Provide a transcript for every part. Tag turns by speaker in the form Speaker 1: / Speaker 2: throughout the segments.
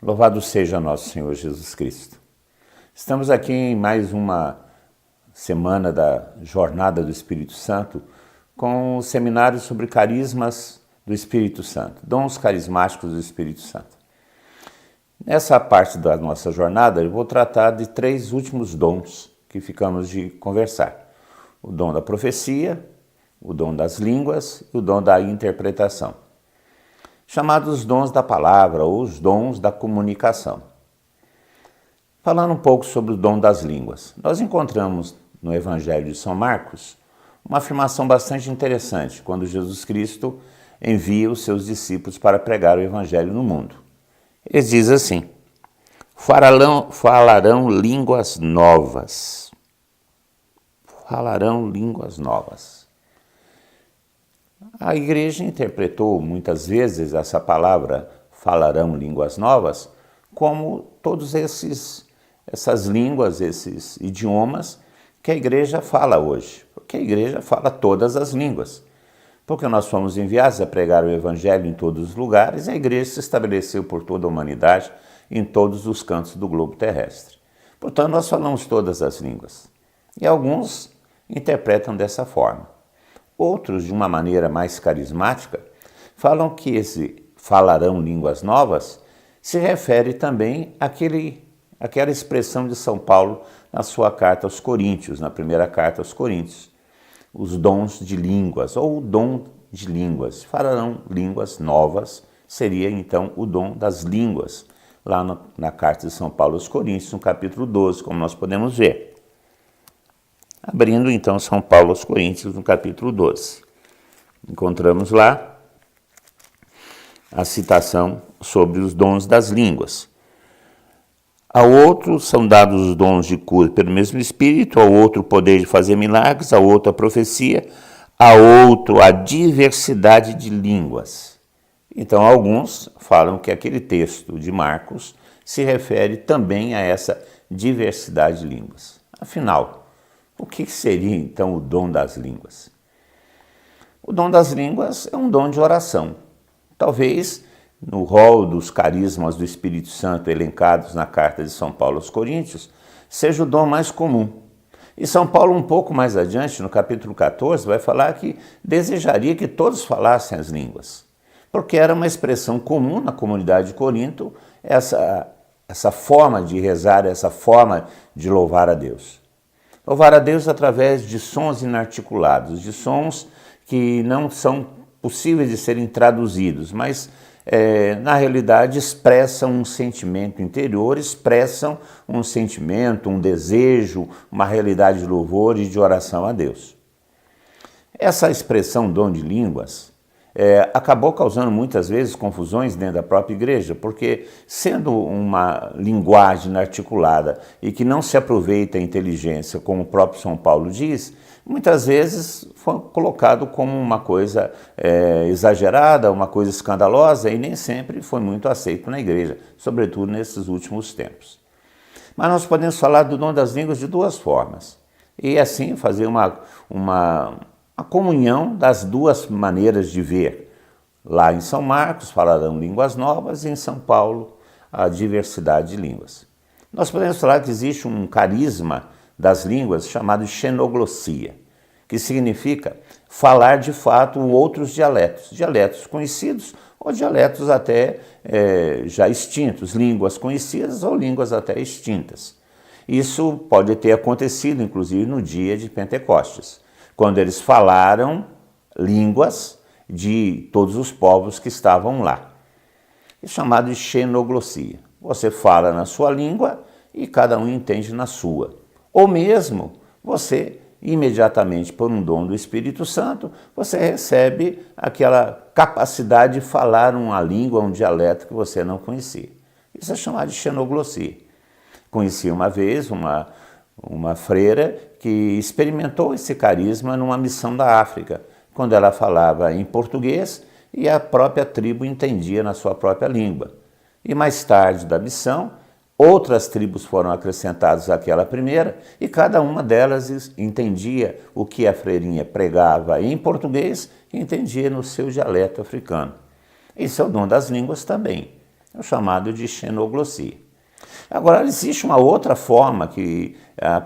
Speaker 1: Louvado seja nosso Senhor Jesus Cristo. Estamos aqui em mais uma semana da Jornada do Espírito Santo com o seminário sobre carismas do Espírito Santo, dons carismáticos do Espírito Santo. Nessa parte da nossa jornada eu vou tratar de 3 últimos dons que ficamos de conversar. O dom da profecia, o dom das línguas e o dom da interpretação, chamados dons da palavra ou os dons da comunicação. Falando um pouco sobre o dom das línguas, nós encontramos no Evangelho de São Marcos uma afirmação bastante interessante quando Jesus Cristo envia os seus discípulos para pregar o Evangelho no mundo. Ele diz assim: falarão línguas novas. Falarão línguas novas. A igreja interpretou muitas vezes essa palavra, falarão línguas novas, como todos essas línguas, esses idiomas que a igreja fala hoje. Porque a igreja fala todas as línguas. Porque nós fomos enviados a pregar o evangelho em todos os lugares e a igreja se estabeleceu por toda a humanidade em todos os cantos do globo terrestre. Portanto, nós falamos todas as línguas. E alguns interpretam dessa forma. Outros, de uma maneira mais carismática, falam que esse falarão línguas novas se refere também àquela expressão de São Paulo na sua carta aos Coríntios, na primeira carta aos Coríntios, os dons de línguas, ou o dom de línguas. Falarão línguas novas, seria então o dom das línguas, lá na carta de São Paulo aos Coríntios, no capítulo 12, como nós podemos ver. Abrindo então São Paulo aos Coríntios, no capítulo 12. Encontramos lá a citação sobre os dons das línguas. Ao outro são dados os dons de cura pelo mesmo Espírito, ao outro o poder de fazer milagres, ao outro a profecia, ao outro a diversidade de línguas. Então alguns falam que aquele texto de Marcos se refere também a essa diversidade de línguas. Afinal, o que seria então o dom das línguas? O dom das línguas é um dom de oração. Talvez no rol dos carismas do Espírito Santo elencados na carta de São Paulo aos Coríntios, seja o dom mais comum. E São Paulo, um pouco mais adiante, no capítulo 14, vai falar que desejaria que todos falassem as línguas, porque era uma expressão comum na comunidade de Corinto, essa forma de rezar, essa forma de louvar a Deus. Louvar a Deus através de sons inarticulados, de sons que não são possíveis de serem traduzidos, mas na realidade expressam um sentimento interior, expressam um sentimento, um desejo, uma realidade de louvor e de oração a Deus. Essa expressão dom de línguas acabou causando muitas vezes confusões dentro da própria igreja, porque sendo uma linguagem articulada e que não se aproveita a inteligência, como o próprio São Paulo diz, muitas vezes foi colocado como uma coisa exagerada, uma coisa escandalosa e nem sempre foi muito aceito na igreja, sobretudo nesses últimos tempos. Mas nós podemos falar do dom das línguas de 2 formas e assim fazer a comunhão das 2 maneiras de ver. Lá em São Marcos falarão línguas novas e em São Paulo a diversidade de línguas. Nós podemos falar que existe um carisma das línguas chamado xenoglossia, que significa falar de fato outros dialetos conhecidos ou dialetos até já extintos, línguas conhecidas ou línguas até extintas. Isso pode ter acontecido inclusive no dia de Pentecostes, quando eles falaram línguas de todos os povos que estavam lá. É chamado de xenoglossia. Você fala na sua língua e cada um entende na sua. Ou mesmo você, imediatamente por um dom do Espírito Santo, você recebe aquela capacidade de falar uma língua, um dialeto que você não conhecia. Isso é chamado de xenoglossia. Conheci uma vez uma freira que experimentou esse carisma numa missão da África, quando ela falava em português e a própria tribo entendia na sua própria língua. E mais tarde da missão, outras tribos foram acrescentadas àquela primeira e cada uma delas entendia o que a freirinha pregava em português e entendia no seu dialeto africano. Esse é o dom das línguas também. é o chamado de xenoglossia. Agora, existe uma outra forma que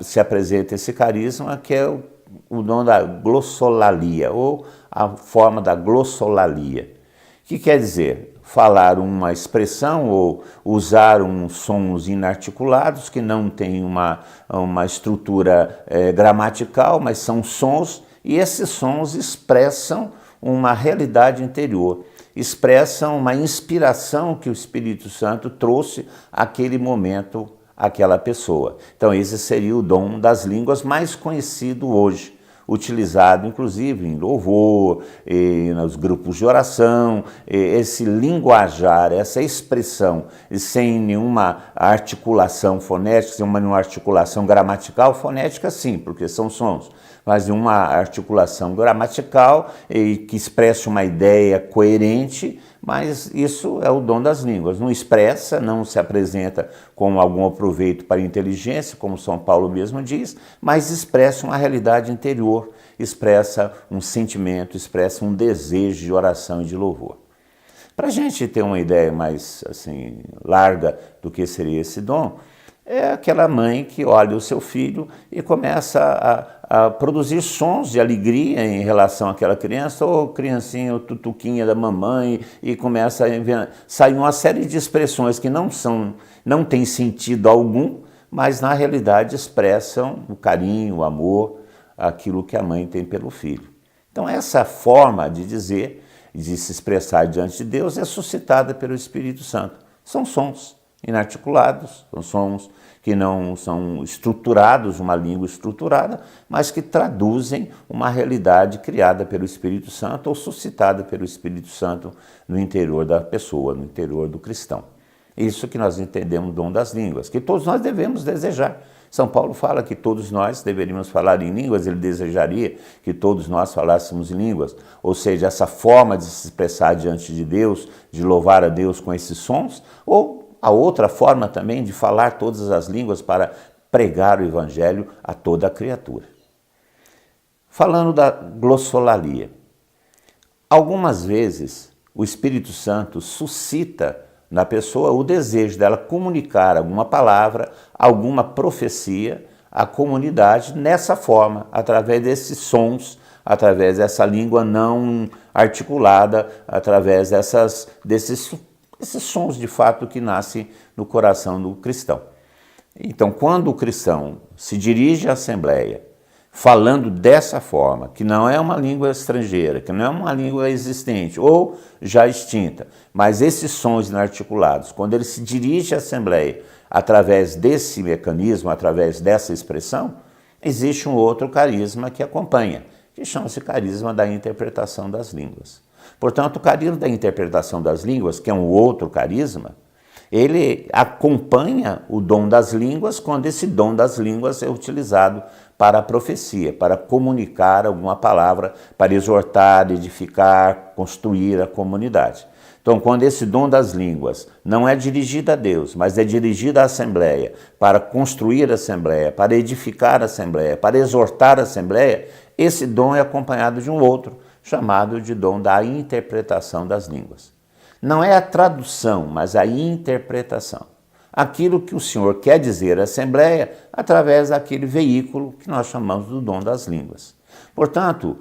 Speaker 1: se apresenta esse carisma, que é o dom da glossolalia, ou a forma da glossolalia, que quer dizer falar uma expressão ou usar uns sons inarticulados que não têm uma estrutura gramatical, mas são sons, e esses sons expressam uma realidade interior, expressam uma inspiração que o Espírito Santo trouxe àquele momento, àquela pessoa. Então esse seria o dom das línguas mais conhecido hoje, utilizado inclusive em louvor, nos grupos de oração, esse linguajar, essa expressão, sem nenhuma articulação fonética, sem nenhuma articulação gramatical, fonética sim, porque são sons, mas de uma articulação gramatical que expressa uma ideia coerente, mas isso é o dom das línguas. Não expressa, não se apresenta com algum proveito para a inteligência, como São Paulo mesmo diz, mas expressa uma realidade interior, expressa um sentimento, expressa um desejo de oração e de louvor. Para a gente ter uma ideia mais assim, larga do que seria esse dom, é aquela mãe que olha o seu filho e começa a produzir sons de alegria em relação àquela criança, ou criancinha, ou tutuquinha da mamãe, e começa a sair uma série de expressões que não têm sentido algum, mas na realidade expressam o carinho, o amor, aquilo que a mãe tem pelo filho. Então essa forma de dizer, de se expressar diante de Deus é suscitada pelo Espírito Santo. São sons inarticulados, são sons que não são estruturados, uma língua estruturada, mas que traduzem uma realidade criada pelo Espírito Santo ou suscitada pelo Espírito Santo no interior da pessoa, no interior do cristão. Isso que nós entendemos o dom das línguas, que todos nós devemos desejar. São Paulo fala que todos nós deveríamos falar em línguas, ele desejaria que todos nós falássemos em línguas, ou seja, essa forma de se expressar diante de Deus, de louvar a Deus com esses sons, ou a outra forma também de falar todas as línguas para pregar o Evangelho a toda a criatura. Falando da glossolalia, algumas vezes o Espírito Santo suscita na pessoa o desejo dela comunicar alguma palavra, alguma profecia à comunidade nessa forma, através desses sons, através dessa língua não articulada, através desses sons de fato que nascem no coração do cristão. Então, quando o cristão se dirige à Assembleia falando dessa forma, que não é uma língua estrangeira, que não é uma língua existente ou já extinta, mas esses sons inarticulados, quando ele se dirige à Assembleia através desse mecanismo, através dessa expressão, existe um outro carisma que acompanha, que chama-se carisma da interpretação das línguas. Portanto, o carisma da interpretação das línguas, que é um outro carisma, ele acompanha o dom das línguas quando esse dom das línguas é utilizado para a profecia, para comunicar alguma palavra, para exortar, edificar, construir a comunidade. Então, quando esse dom das línguas não é dirigido a Deus, mas é dirigido à Assembleia, para construir a Assembleia, para edificar a Assembleia, para exortar a Assembleia, esse dom é acompanhado de um outro, chamado de dom da interpretação das línguas. Não é a tradução, mas a interpretação. Aquilo que o Senhor quer dizer à Assembleia através daquele veículo que nós chamamos do dom das línguas. Portanto,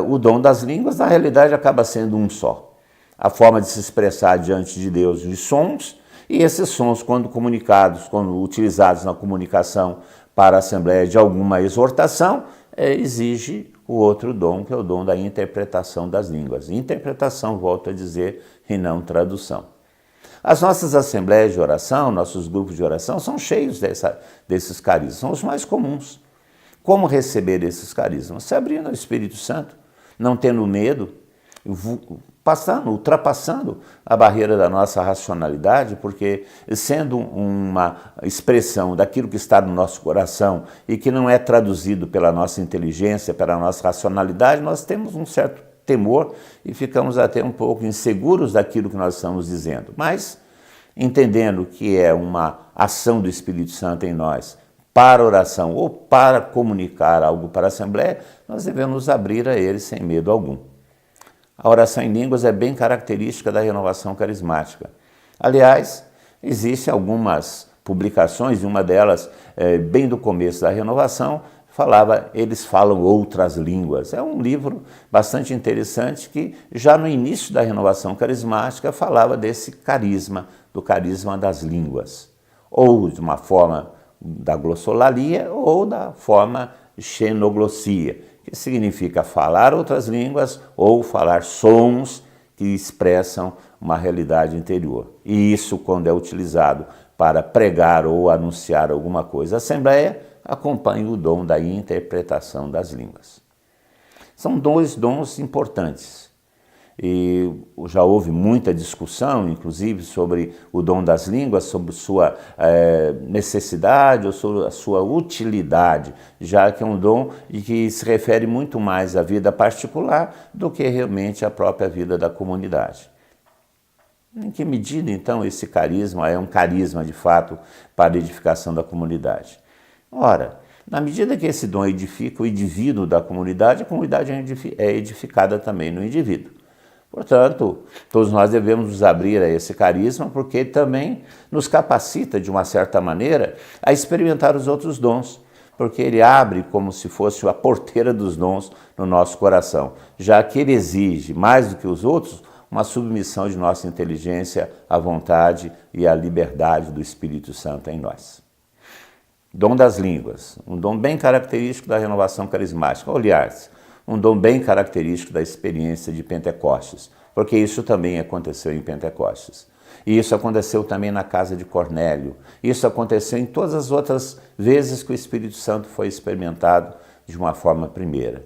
Speaker 1: o dom das línguas, na realidade, acaba sendo um só. A forma de se expressar diante de Deus de sons, e esses sons, quando comunicados, quando utilizados na comunicação para a Assembleia de alguma exortação, exige o outro dom, que é o dom da interpretação das línguas. Interpretação, volto a dizer, e não tradução. As nossas assembleias de oração, nossos grupos de oração, são cheios desses carismas, são os mais comuns. Como receber esses carismas? Se abrindo ao Espírito Santo, não tendo medo, ultrapassando a barreira da nossa racionalidade, porque sendo uma expressão daquilo que está no nosso coração e que não é traduzido pela nossa inteligência, pela nossa racionalidade, nós temos um certo temor e ficamos até um pouco inseguros daquilo que nós estamos dizendo. Mas, entendendo que é uma ação do Espírito Santo em nós, para oração ou para comunicar algo para a Assembleia, nós devemos nos abrir a ele sem medo algum. A oração em línguas é bem característica da renovação carismática. Aliás, existem algumas publicações, e uma delas, bem do começo da renovação, falava Eles Falam Outras Línguas. É um livro bastante interessante que já no início da renovação carismática falava desse carisma, do carisma das línguas, ou de uma forma da glossolalia ou da forma xenoglossia, que significa falar outras línguas ou falar sons que expressam uma realidade interior. E isso, quando é utilizado para pregar ou anunciar alguma coisa à Assembleia, acompanha o dom da interpretação das línguas. São dois dons importantes. E já houve muita discussão, inclusive, sobre o dom das línguas, sobre sua necessidade ou sobre a sua utilidade, já que é um dom que se refere muito mais à vida particular do que realmente à própria vida da comunidade. Em que medida, então, esse carisma é um carisma, de fato, para a edificação da comunidade? Ora, na medida que esse dom edifica o indivíduo da comunidade, a comunidade é edificada também no indivíduo. Portanto, todos nós devemos nos abrir a esse carisma, porque também nos capacita, de uma certa maneira, a experimentar os outros dons, porque ele abre como se fosse a porteira dos dons no nosso coração, já que ele exige, mais do que os outros, uma submissão de nossa inteligência à vontade e à liberdade do Espírito Santo em nós. Dom das línguas, um dom bem característico da renovação carismática. Aliás, um dom bem característico da experiência de Pentecostes, porque isso também aconteceu em Pentecostes. E isso aconteceu também na casa de Cornélio. Isso aconteceu em todas as outras vezes que o Espírito Santo foi experimentado de uma forma primeira.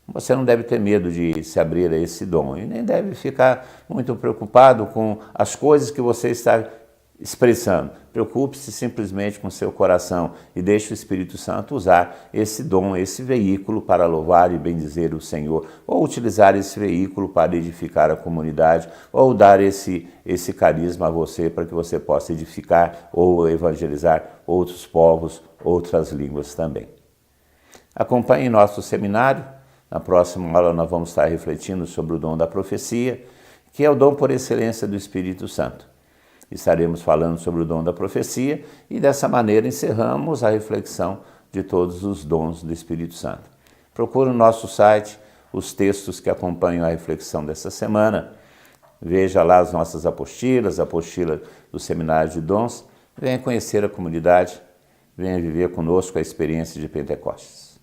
Speaker 1: Você não deve ter medo de se abrir a esse dom e nem deve ficar muito preocupado com as coisas que você está expressando. Preocupe-se simplesmente com seu coração e deixe o Espírito Santo usar esse dom, esse veículo para louvar e bendizer o Senhor, ou utilizar esse veículo para edificar a comunidade, ou dar esse carisma a você para que você possa edificar ou evangelizar outros povos, outras línguas também. Acompanhe nosso seminário. Na próxima aula nós vamos estar refletindo sobre o dom da profecia, que é o dom por excelência do Espírito Santo. Estaremos falando sobre o dom da profecia e dessa maneira encerramos a reflexão de todos os dons do Espírito Santo. Procure no nosso site os textos que acompanham a reflexão dessa semana. Veja lá as nossas apostilas, a apostila do Seminário de Dons. Venha conhecer a comunidade, venha viver conosco a experiência de Pentecostes.